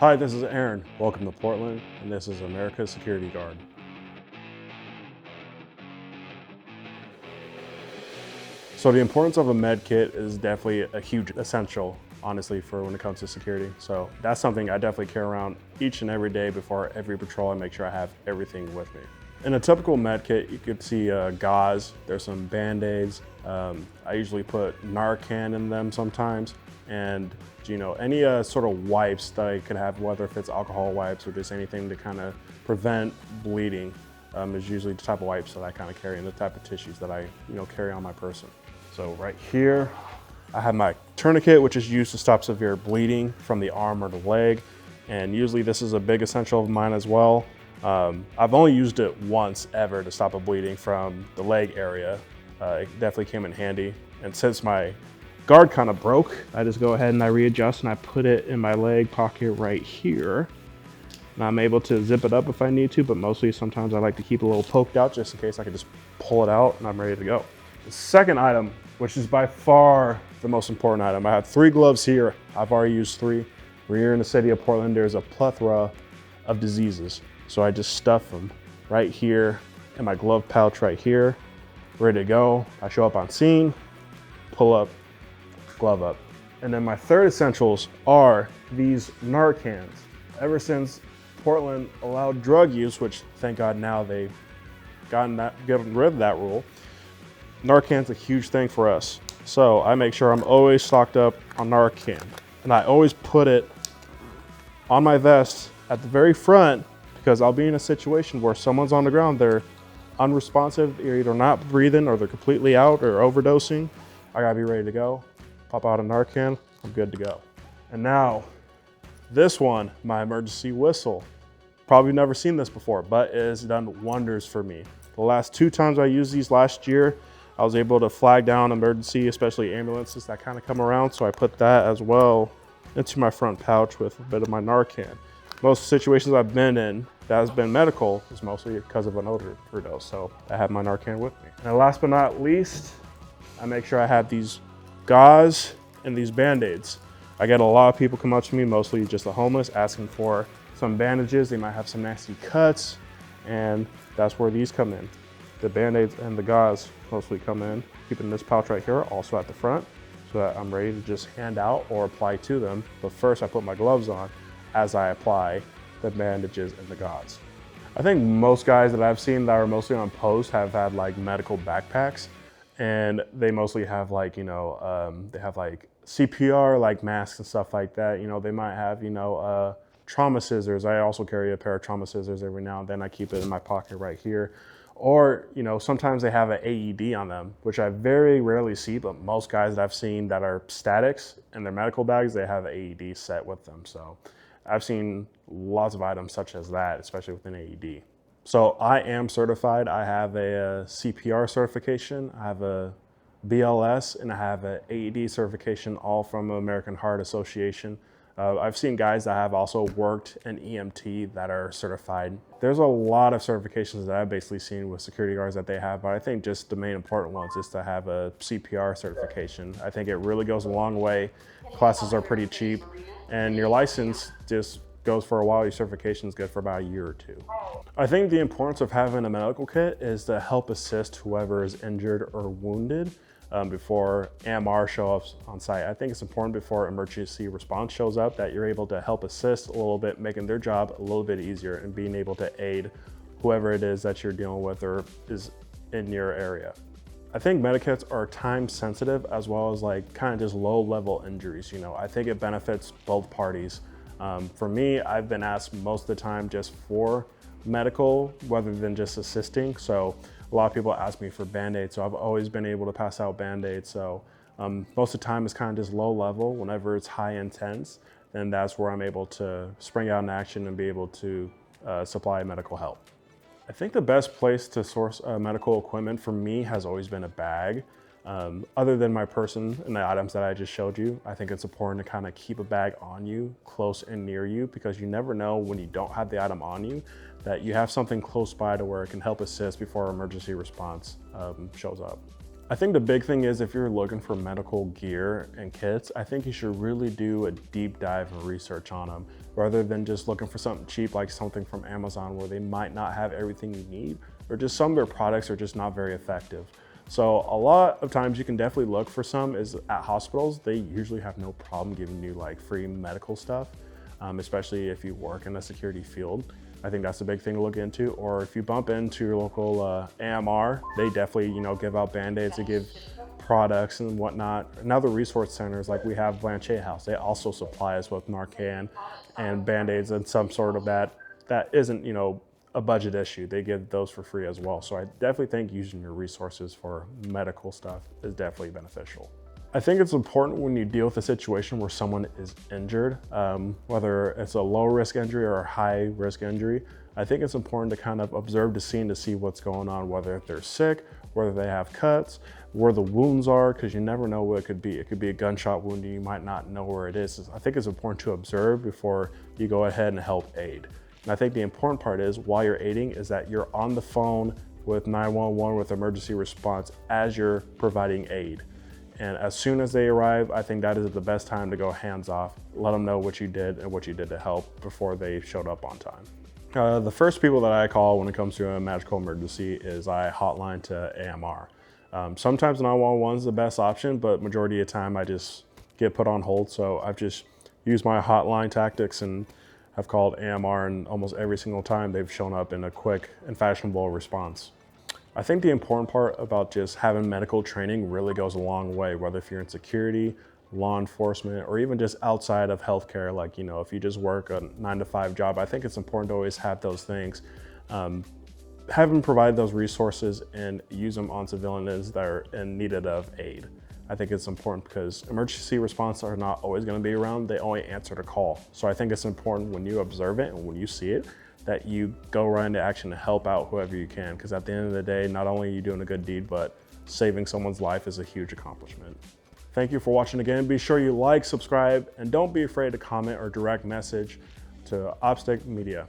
Hi, this is Aaron. Welcome to Portland, and this is America's Security Guard. So the importance of a med kit is definitely a huge essential, honestly, for when it comes to security. So that's something I definitely carry around each and every day before every patrol. I make sure I have everything with me. In a typical med kit, you could see gauze, there's some Band-Aids. I usually put Narcan in them sometimes. And any sort of wipes that I could have, whether if it's alcohol wipes or just anything to kind of prevent bleeding, is usually the type of wipes that I kind of carry and the type of tissues that I carry on my person. So right here, I have my tourniquet, which is used to stop severe bleeding from the arm or the leg. And usually this is a big essential of mine as well. I've only used it once ever to stop a bleeding from the leg area. It definitely came in handy. And since my guard kind of broke, I just go ahead and I readjust and I put it in my leg pocket right here. And I'm able to zip it up if I need to, but mostly sometimes I like to keep it a little poked out just in case I can just pull it out and I'm ready to go. The second item, which is by far the most important item, I have 3 gloves here. I've already used 3. We're here in the city of Portland. There's a plethora of diseases. So I just stuff them right here in my glove pouch right here, ready to go. I show up on scene, pull up, glove up. And then my third essentials are these Narcans. Ever since Portland allowed drug use, which thank God now they've gotten rid of that rule, Narcan's a huge thing for us. So I make sure I'm always stocked up on Narcan. And I always put it on my vest at the very front because I'll be in a situation where someone's on the ground, they're unresponsive, they're either not breathing or they're completely out or overdosing. I gotta be ready to go. Pop out a Narcan, I'm good to go. And now, this one, my emergency whistle. Probably never seen this before, but it has done wonders for me. The last 2 times I used these last year, I was able to flag down emergency, especially ambulances that kind of come around, so I put that as well into my front pouch with a bit of my Narcan. Most situations I've been in that has been medical is mostly because of an overdose, so I have my Narcan with me. And last but not least, I make sure I have these gauze and these Band-Aids. I get a lot of people come up to me, mostly just the homeless, asking for some bandages. They might have some nasty cuts, and that's where these come in. The Band-Aids and the gauze mostly come in, keeping this pouch right here also at the front so that I'm ready to just hand out or apply to them. But first I put my gloves on as I apply the bandages and the gauze. I think most guys that I've seen that are mostly on post have had like medical backpacks, and they mostly have like, they have like CPR, like masks and stuff like that. They might have, trauma scissors. I also carry a pair of trauma scissors every now and then. I keep it in my pocket right here. Or, sometimes they have an AED on them, which I very rarely see, but most guys that I've seen that are statics in their medical bags, they have an AED set with them. So I've seen lots of items such as that, especially with an AED. So I am certified. I have a CPR certification, I have a BLS, and I have an AED certification, all from the American Heart Association. I've seen guys that have also worked in EMT that are certified. There's a lot of certifications that I've basically seen with security guards that they have, but I think just the main important ones is to have a CPR certification. I think it really goes a long way. Classes are pretty cheap, and your license just goes for a while. Your certification is good for about a year or 2. I think the importance of having a medical kit is to help assist whoever is injured or wounded before AMR show up on site. I think it's important before emergency response shows up that you're able to help assist a little bit, making their job a little bit easier and being able to aid whoever it is that you're dealing with or is in your area. I think medikits are time sensitive as well as like kind of just low level injuries. I think it benefits both parties. For me, I've been asked most of the time just for medical rather than just assisting. So a lot of people ask me for Band-Aids, so I've always been able to pass out Band-Aids. So most of the time it's kind of just low level. Whenever it's high intense, then that's where I'm able to spring out in action and be able to supply medical help. I think the best place to source medical equipment for me has always been a bag. Other than my person and the items that I just showed you, I think it's important to kind of keep a bag on you, close and near you, because you never know when you don't have the item on you, that you have something close by to where it can help assist before emergency response shows up. I think the big thing is if you're looking for medical gear and kits, I think you should really do a deep dive and research on them rather than just looking for something cheap like something from Amazon where they might not have everything you need, or just some of their products are just not very effective. So a lot of times you can definitely look for some is at hospitals. They usually have no problem giving you like free medical stuff, especially if you work in the security field. I think that's a big thing to look into. Or if you bump into your local AMR, they definitely, give out Band-Aids, they give products and whatnot. And other resource centers, like we have Blanchet House, they also supply us with Narcan and Band-Aids and some sort of that isn't, a budget issue. They give those for free as well. So I definitely think using your resources for medical stuff is definitely beneficial. I think it's important when you deal with a situation where someone is injured, whether it's a low risk injury or a high risk injury. I think it's important to kind of observe the scene to see what's going on, whether they're sick, whether they have cuts, where the wounds are, because you never know what it could be. It could be a gunshot wound and you might not know where it is. I think it's important to observe before you go ahead and help aid. And I think the important part is while you're aiding is that you're on the phone with 911 with emergency response as you're providing aid. And as soon as they arrive, I think that is the best time to go hands off, let them know what you did and what you did to help before they showed up on time. The first people that I call when it comes to a medical emergency is I hotline to AMR. Sometimes 911 is the best option, but majority of the time I just get put on hold. So I've just used my hotline tactics and I've called AMR, and almost every single time they've shown up in a quick and fashionable response. I think the important part about just having medical training really goes a long way, whether if you're in security, law enforcement, or even just outside of healthcare, like, if you just work a 9-to-5 job, I think it's important to always have those things. Have them provide those resources and use them on civilians that are in needed of aid. I think it's important because emergency response are not always going to be around. They only answer the call. So I think it's important when you observe it and when you see it, that you go right into action to help out whoever you can. Because at the end of the day, not only are you doing a good deed, but saving someone's life is a huge accomplishment. Thank you for watching again. Be sure you like, subscribe, and don't be afraid to comment or direct message to Opsec Media.